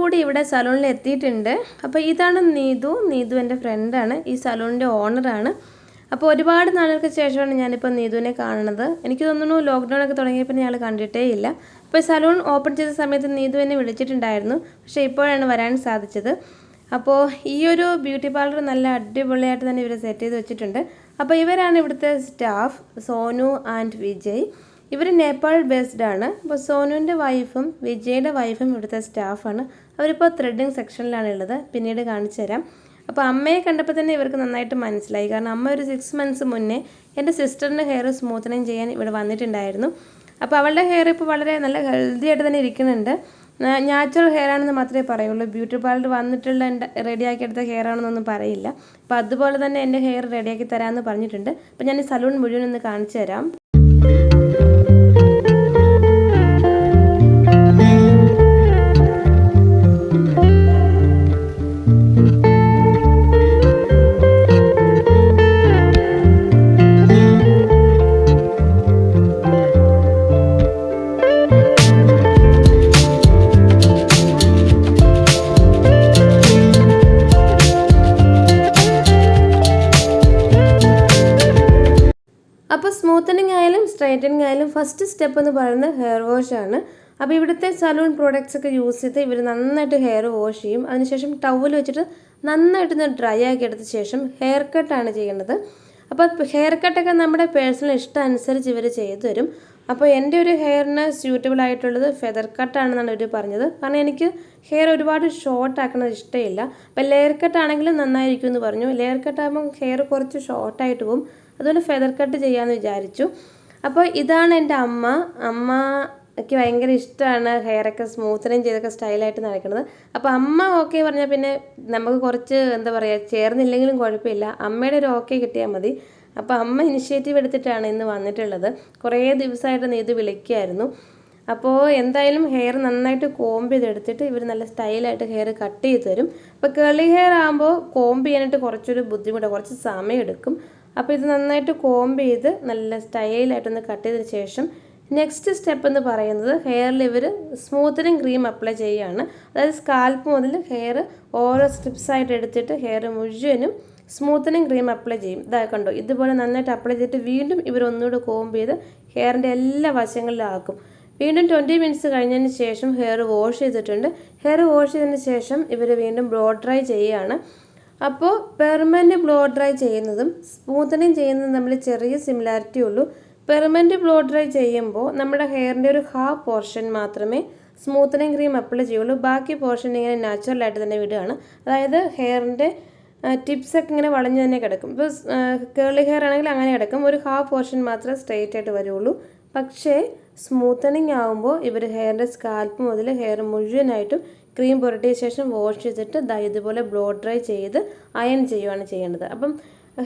കൂടി ഇവിടെ സലൂണിൽ എത്തിയിട്ടുണ്ട്. അപ്പോൾ ഇതാണ് നീതു. നീതു എൻ്റെ ഫ്രണ്ടാണ്, ഈ സലൂണിൻ്റെ ഓണറാണ്. അപ്പോൾ ഒരുപാട് നാളുകൾക്ക് ശേഷമാണ് ഞാനിപ്പോൾ നീതുവിനെ കാണുന്നത്. എനിക്ക് തോന്നുന്നു ലോക്ക്ഡൗൺ ഒക്കെ തുടങ്ങിയപ്പോൾ ഞങ്ങൾ കണ്ടിട്ടേ ഇല്ല. അപ്പോൾ സലൂൺ ഓപ്പൺ ചെയ്ത സമയത്ത് നീതു എന്നെ വിളിച്ചിട്ടുണ്ടായിരുന്നു, പക്ഷേ ഇപ്പോഴാണ് വരാൻ സാധിച്ചത്. അപ്പോൾ ഈ ഒരു ബ്യൂട്ടി പാർലർ നല്ല അടിപൊളിയായിട്ട് തന്നെ ഇവർ സെറ്റ് ചെയ്ത് വെച്ചിട്ടുണ്ട്. അപ്പോൾ ഇവരാണ് ഇവിടുത്തെ സ്റ്റാഫ്, സോനു ആൻഡ് വിജയ്. ഇവർ നേപ്പാൾ ബേസ്ഡ് ആണ്. അപ്പോൾ സോനുവിൻ്റെ വൈഫും വിജയുടെ വൈഫും ഇവിടുത്തെ സ്റ്റാഫാണ്. അവരിപ്പോൾ ത്രെഡിങ് സെക്ഷനിലാണ് ഉള്ളത്, പിന്നീട് കാണിച്ചു തരാം. അപ്പോൾ അമ്മയെ കണ്ടപ്പോൾ തന്നെ ഇവർക്ക് നന്നായിട്ട് മനസ്സിലായി. കാരണം അമ്മ ഒരു 6 months മുന്നേ എൻ്റെ സിസ്റ്ററിൻ്റെ ഹെയർ സ്മൂത്തനിങ് ചെയ്യാൻ ഇവിടെ വന്നിട്ടുണ്ടായിരുന്നു. അപ്പോൾ അവളുടെ ഹെയർ ഇപ്പോൾ വളരെ നല്ല ഹെൽത്തി ആയിട്ട് തന്നെ ഇരിക്കുന്നുണ്ട്. നാച്ചുറൽ ഹെയർ ആണെന്ന് മാത്രമേ പറയുള്ളൂ. ബ്യൂട്ടി പാർലർ വന്നിട്ടുള്ള റെഡിയാക്കി എടുത്ത ഹെയർ ആണെന്നൊന്നും പറയില്ല. അപ്പോൾ അതുപോലെ തന്നെ എൻ്റെ ഹെയർ റെഡിയാക്കി തരാമെന്ന് പറഞ്ഞിട്ടുണ്ട്. അപ്പോൾ ഞാൻ ഈ സലൂൺ മുഴുവൻ ഒന്ന് കാണിച്ചു തരാം. അപ്പോൾ സ്മൂത്തനിങ് ആയാലും സ്ട്രൈറ്റനിങ് ആയാലും ഫസ്റ്റ് സ്റ്റെപ്പ് എന്ന് പറയുന്നത് ഹെയർ വാഷ് ആണ്. അപ്പോൾ ഇവിടുത്തെ സലൂൺ പ്രോഡക്റ്റ്സ് ഒക്കെ യൂസ് ചെയ്ത് ഇവർ നന്നായിട്ട് ഹെയർ വാഷ് ചെയ്യും. അതിനുശേഷം ടവൽ വെച്ചിട്ട് നന്നായിട്ടൊന്ന് ഡ്രൈ ആക്കി എടുത്ത ശേഷം ഹെയർ കട്ടാണ് ചെയ്യുന്നത്. അപ്പോൾ ഹെയർ കട്ടൊക്കെ നമ്മുടെ പേഴ്സണൽ ഇഷ്ടം അനുസരിച്ച് ഇവർ ചെയ്തു തരും. അപ്പോൾ എൻ്റെ ഒരു ഹെയറിന് സ്യൂട്ടബിൾ ആയിട്ടുള്ളത് ഫെദർ കട്ടാണെന്നാണ് ഇവർ പറഞ്ഞത്. കാരണം എനിക്ക് ഹെയർ ഒരുപാട് ഷോർട്ട് ആക്കുന്നത് ഇഷ്ടമില്ല. അപ്പോൾ ലെയർ കട്ടാണെങ്കിലും നന്നായിരിക്കും എന്ന് പറഞ്ഞു. ലെയർ കട്ടാകുമ്പോൾ ഹെയർ കുറച്ച് ഷോർട്ടായിട്ട് പോകും. അതുപോലെ ഫെദർ കട്ട് ചെയ്യാമെന്ന് വിചാരിച്ചു. അപ്പോൾ ഇതാണ് എൻ്റെ അമ്മയ്ക്ക് ഭയങ്കര ഇഷ്ടമാണ് ഹെയറൊക്കെ സ്മൂത്തനിങ് ചെയ്തൊക്കെ സ്റ്റൈലായിട്ട് നടക്കുന്നത്. അപ്പോൾ അമ്മ ഓക്കെ പറഞ്ഞാൽ പിന്നെ നമുക്ക് കുറച്ച് എന്താ പറയുക, ചേർന്നില്ലെങ്കിലും കുഴപ്പമില്ല, അമ്മയുടെ ഒരു ഓക്കെ കിട്ടിയാൽ മതി. അപ്പോൾ അമ്മ ഇനിഷ്യേറ്റീവ് എടുത്തിട്ടാണ് ഇന്ന് വന്നിട്ടുള്ളത്. കുറേ ദിവസമായിട്ട് നീ ഇത് വിളിക്കുമായിരുന്നു. അപ്പോൾ എന്തായാലും ഹെയർ നന്നായിട്ട് കോംബ് ചെയ്തെടുത്തിട്ട് ഇവർ നല്ല സ്റ്റൈലായിട്ട് ഹെയർ കട്ട് ചെയ്ത് തരും. അപ്പോൾ കേളി ഹെയർ ആകുമ്പോൾ കോംബ് ചെയ്യാനായിട്ട് കുറച്ചൊരു ബുദ്ധിമുട്ടാണ്, കുറച്ച് സമയം എടുക്കും. അപ്പോൾ ഇത് നന്നായിട്ട് കോംബ് ചെയ്ത് നല്ല സ്റ്റൈലായിട്ടൊന്ന് കട്ട് ചെയ്തതിന് ശേഷം നെക്സ്റ്റ് സ്റ്റെപ്പ് എന്ന് പറയുന്നത് ഹെയറിൽ ഇവർ സ്മൂത്തനിങ് ക്രീം അപ്ലൈ ചെയ്യുകയാണ്. അതായത് സ്കാൽപ്പ് മുതൽ ഹെയർ ഓരോ സ്ട്രിപ്സായിട്ട് എടുത്തിട്ട് ഹെയർ മുഴുവനും സ്മൂത്തനിങ് ക്രീം അപ്ലൈ ചെയ്യും. ഇതാ കണ്ടോ, ഇതുപോലെ നന്നായിട്ട് അപ്ലൈ ചെയ്തിട്ട് വീണ്ടും ഇവർ ഒന്നുകൂടെ കോംബ് ചെയ്ത് ഹെയറിൻ്റെ എല്ലാ വശങ്ങളിലും ആക്കും. വീണ്ടും 20 minutes കഴിഞ്ഞതിന് ശേഷം ഹെയർ വാഷ് ചെയ്തിട്ടുണ്ട്. ഹെയർ വാഷ് ചെയ്തതിന് ശേഷം ഇവർ വീണ്ടും ബ്ലോ ഡ്രൈ ചെയ്യുകയാണ്. അപ്പോൾ പെർമനൻറ്റ് ബ്ലോ ഡ്രൈ ചെയ്യുന്നതും സ്മൂത്തനിങ് ചെയ്യുന്നതും തമ്മിൽ ചെറിയ സിമിലാരിറ്റി ഉള്ളൂ. പെർമനൻറ്റ് ബ്ലോ ഡ്രൈ ചെയ്യുമ്പോൾ നമ്മുടെ ഹെയറിൻ്റെ ഒരു ഹാഫ് പോർഷൻ മാത്രമേ സ്മൂത്തനിങ് ക്രീം അപ്ലൈ ചെയ്യുള്ളൂ. ബാക്കി പോർഷൻ ഇങ്ങനെ നാച്ചുറലായിട്ട് തന്നെ വിടുകയാണ്. അതായത് ഹെയറിൻ്റെ ടിപ്സൊക്കെ ഇങ്ങനെ വളഞ്ഞു തന്നെ കിടക്കും. ഇപ്പോൾ കേളി ഹെയർ ആണെങ്കിൽ അങ്ങനെ കിടക്കും, ഒരു ഹാഫ് പോർഷൻ മാത്രമേ സ്ട്രെയിറ്റ് ആയിട്ട് വരുള്ളൂ. പക്ഷേ സ്മൂത്തനിങ് ആകുമ്പോൾ ഇവർ ഹെയറിൻ്റെ സ്കാൽപ്പ് മുതൽ ഹെയർ മുഴുവനായിട്ടും ക്രീം പുരട്ടിയ ശേഷം വാഷ് ചെയ്തിട്ട് ഇതുപോലെ ബ്ലോ ഡ്രൈ ചെയ്ത് അയൺ ചെയ്യുകയാണ് ചെയ്യേണ്ടത്. അപ്പം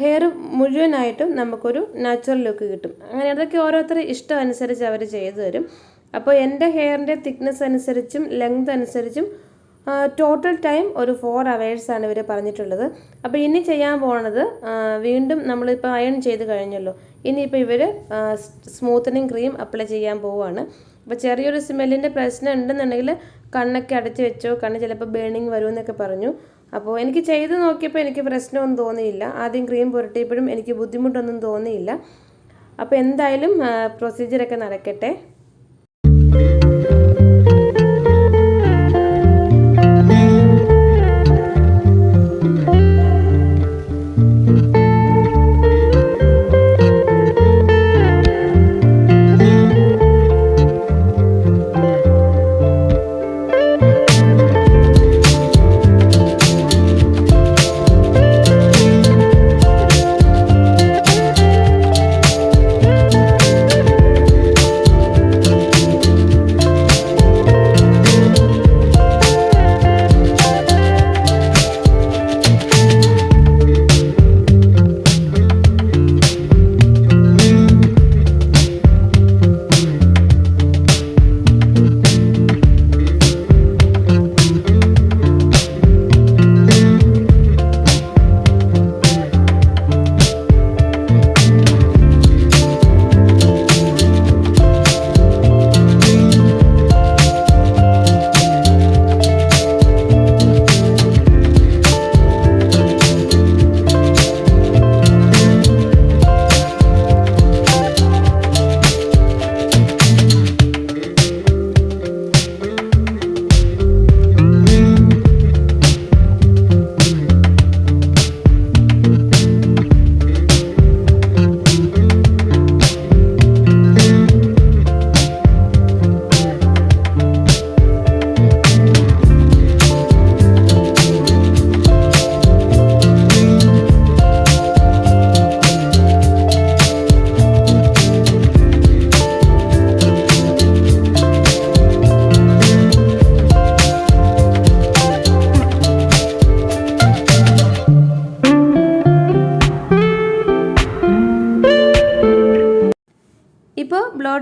ഹെയർ മുഴുവനായിട്ടും നമുക്കൊരു നാച്ചുറൽ ലുക്ക് കിട്ടും. അങ്ങനെ അതൊക്കെ ഓരോരുത്തരുടെ ഇഷ്ടം അനുസരിച്ച് അവർ ചെയ്തു തരും. അപ്പോൾ എൻ്റെ ഹെയറിൻ്റെ തിക്നെസ് അനുസരിച്ചും ലെങ്ത് അനുസരിച്ചും ടോട്ടൽ ടൈം ഒരു 4 hours ആണ് ഇവർ പറഞ്ഞിട്ടുള്ളത്. അപ്പോൾ ഇനി ചെയ്യാൻ പോകുന്നത്, വീണ്ടും നമ്മളിപ്പോൾ അയൺ ചെയ്ത് കഴിഞ്ഞല്ലോ, ഇനിയിപ്പോൾ ഇവർ സ്മൂത്തനിങ് ക്രീം അപ്ലൈ ചെയ്യാൻ പോവുകയാണ്. അപ്പോൾ ചെറിയൊരു സ്മെല്ലിൻ്റെ പ്രശ്നം ഉണ്ടെന്നുണ്ടെങ്കിൽ കണ്ണൊക്കെ അടച്ച് വെച്ചോ, കണ്ണ് ചിലപ്പോൾ ബേണിങ് വരുമെന്നൊക്കെ പറഞ്ഞു. അപ്പോൾ എനിക്ക് ചെയ്ത് നോക്കിയപ്പോൾ എനിക്ക് പ്രശ്നമൊന്നും തോന്നിയില്ല. ആദ്യം ക്രീം പുരട്ടിയപ്പോഴും എനിക്ക് ബുദ്ധിമുട്ടൊന്നും തോന്നിയില്ല. അപ്പോൾ എന്തായാലും പ്രൊസീജിയറൊക്കെ നടക്കട്ടെ.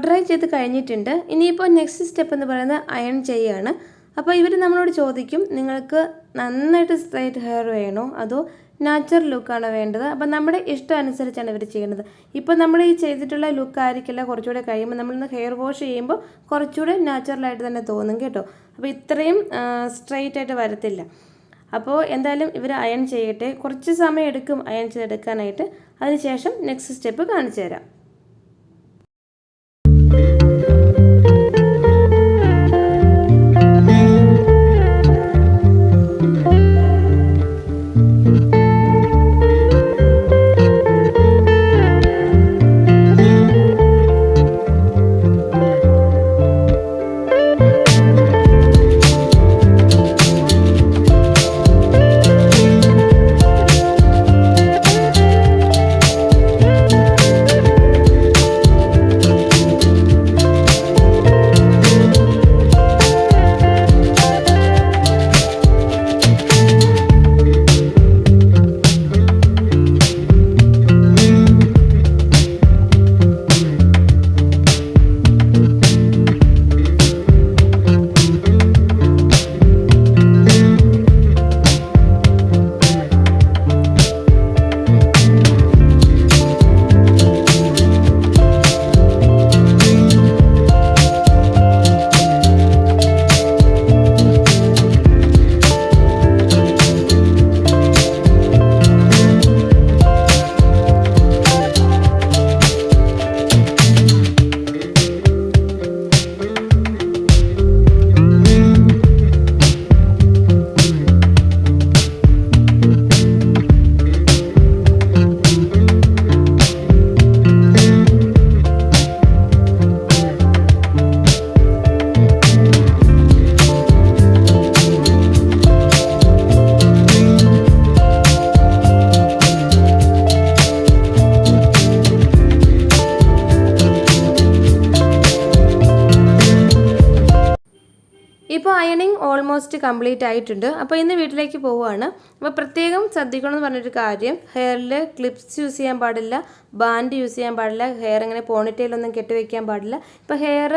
ഡ്രൈ ചെയ്ത് കഴിഞ്ഞിട്ടുണ്ട്. ഇനിയിപ്പോൾ നെക്സ്റ്റ് സ്റ്റെപ്പ് എന്ന് പറയുന്നത് അയൺ ചെയ്യുകയാണ്. അപ്പോൾ ഇവർ നമ്മളോട് ചോദിക്കും, നിങ്ങൾക്ക് നന്നായിട്ട് സ്ട്രൈറ്റ് ഹെയർ വേണോ അതോ നാച്ചുറൽ ലുക്കാണോ വേണ്ടത്? അപ്പം നമ്മുടെ ഇഷ്ടം അനുസരിച്ചാണ് ഇവർ ചെയ്യുന്നത്. ഇപ്പോൾ നമ്മൾ ഈ ചെയ്തിട്ടുള്ള ലുക്ക് ആയിരിക്കില്ല കുറച്ചുകൂടെ കഴിയുമ്പോൾ നമ്മളിന്ന് ഹെയർ വാഷ് ചെയ്യുമ്പോൾ കുറച്ചുകൂടെ നാച്ചുറലായിട്ട് തന്നെ തോന്നും കേട്ടോ. അപ്പോൾ ഇത്രയും സ്ട്രൈറ്റ് ആയിട്ട് വരത്തില്ല. അപ്പോൾ എന്തായാലും ഇവർ അയൺ ചെയ്യട്ടെ. കുറച്ച് സമയം എടുക്കും അയൺ ചെയ്തെടുക്കാനായിട്ട്. അതിനുശേഷം നെക്സ്റ്റ് സ്റ്റെപ്പ് കാണിച്ചു തരാം. ഇപ്പോൾ അയണിങ് ഓൾമോസ്റ്റ് കംപ്ലീറ്റ് ആയിട്ടുണ്ട്. അപ്പോൾ ഇന്ന് വീട്ടിലേക്ക് പോവുകയാണ്. അപ്പോൾ പ്രത്യേകം ശ്രദ്ധിക്കണമെന്ന് പറഞ്ഞൊരു കാര്യം, ഹെയറിൽ ക്ലിപ്സ് യൂസ് ചെയ്യാൻ പാടില്ല, ബാൻഡ് യൂസ് ചെയ്യാൻ പാടില്ല, ഹെയർ ഇങ്ങനെ പോണിറ്റെയിലൊന്നും കെട്ടിവെക്കാൻ പാടില്ല. ഇപ്പോൾ ഹെയർ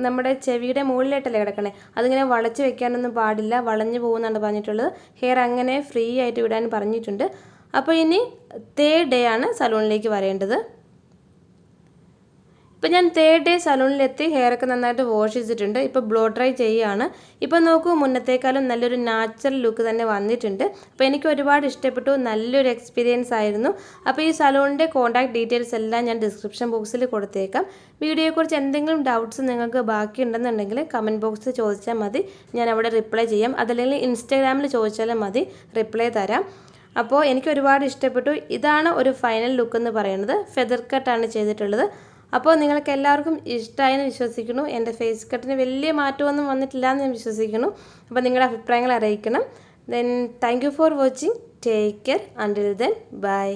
നമ്മുടെ ചെവിയുടെ മുകളിലായിട്ടല്ലേ കിടക്കണേ, അതിങ്ങനെ വളച്ച് വെക്കാനൊന്നും പാടില്ല, വളഞ്ഞു പോകുമെന്നാണ് പറഞ്ഞിട്ടുള്ളത്. ഹെയർ അങ്ങനെ ഫ്രീ ആയിട്ട് വിടാൻ പറഞ്ഞിട്ടുണ്ട്. അപ്പോൾ ഇനി 3rd ഡേ ആണ് സലൂണിലേക്ക് വരേണ്ടത്. ഇപ്പോൾ ഞാൻ 3rd ഡേ സലൂണിലെത്തി ഹെയറൊക്കെ നന്നായിട്ട് വാഷ് ചെയ്തിട്ടുണ്ട്. ഇപ്പോൾ ബ്ലോ ഡ്രൈ ചെയ്യുകയാണ്. ഇപ്പോൾ നോക്കൂ, മുന്നത്തേക്കാളും നല്ലൊരു നാച്ചുറൽ ലുക്ക് തന്നെ വന്നിട്ടുണ്ട്. അപ്പോൾ എനിക്ക് ഒരുപാട് ഇഷ്ടപ്പെട്ടു, നല്ലൊരു എക്സ്പീരിയൻസ് ആയിരുന്നു. അപ്പോൾ ഈ സലൂണിൻ്റെ കോൺടാക്ട് ഡീറ്റെയിൽസ് എല്ലാം ഞാൻ ഡിസ്ക്രിപ്ഷൻ ബോക്സിൽ കൊടുത്തേക്കാം. വീഡിയോയെക്കുറിച്ച് എന്തെങ്കിലും ഡൗട്ട്സ് നിങ്ങൾക്ക് ബാക്കിയുണ്ടെന്നുണ്ടെങ്കിൽ കമൻറ്റ് ബോക്സിൽ ചോദിച്ചാൽ മതി, ഞാൻ അവിടെ റിപ്ലൈ ചെയ്യാം. അതല്ലെങ്കിൽ ഇൻസ്റ്റാഗ്രാമിൽ ചോദിച്ചാലും മതി, റിപ്ലൈ തരാം. അപ്പോൾ എനിക്ക് ഒരുപാട് ഇഷ്ടപ്പെട്ടു. ഇതാണ് ഒരു ഫൈനൽ ലുക്ക് എന്ന് പറയുന്നത്. ഫെദർ കട്ടാണ് ചെയ്തിട്ടുള്ളത്. അപ്പോൾ നിങ്ങൾക്ക് എല്ലാവർക്കും ഇഷ്ടമായെന്ന് വിശ്വസിക്കുന്നു. എൻ്റെ ഫേസ് കട്ടിന് വലിയ മാറ്റമൊന്നും വന്നിട്ടില്ല എന്ന് ഞാൻ വിശ്വസിക്കുന്നു. അപ്പോൾ നിങ്ങളുടെ അഭിപ്രായങ്ങൾ അറിയിക്കണം. Then thank you for watching. Take care. Until then bye.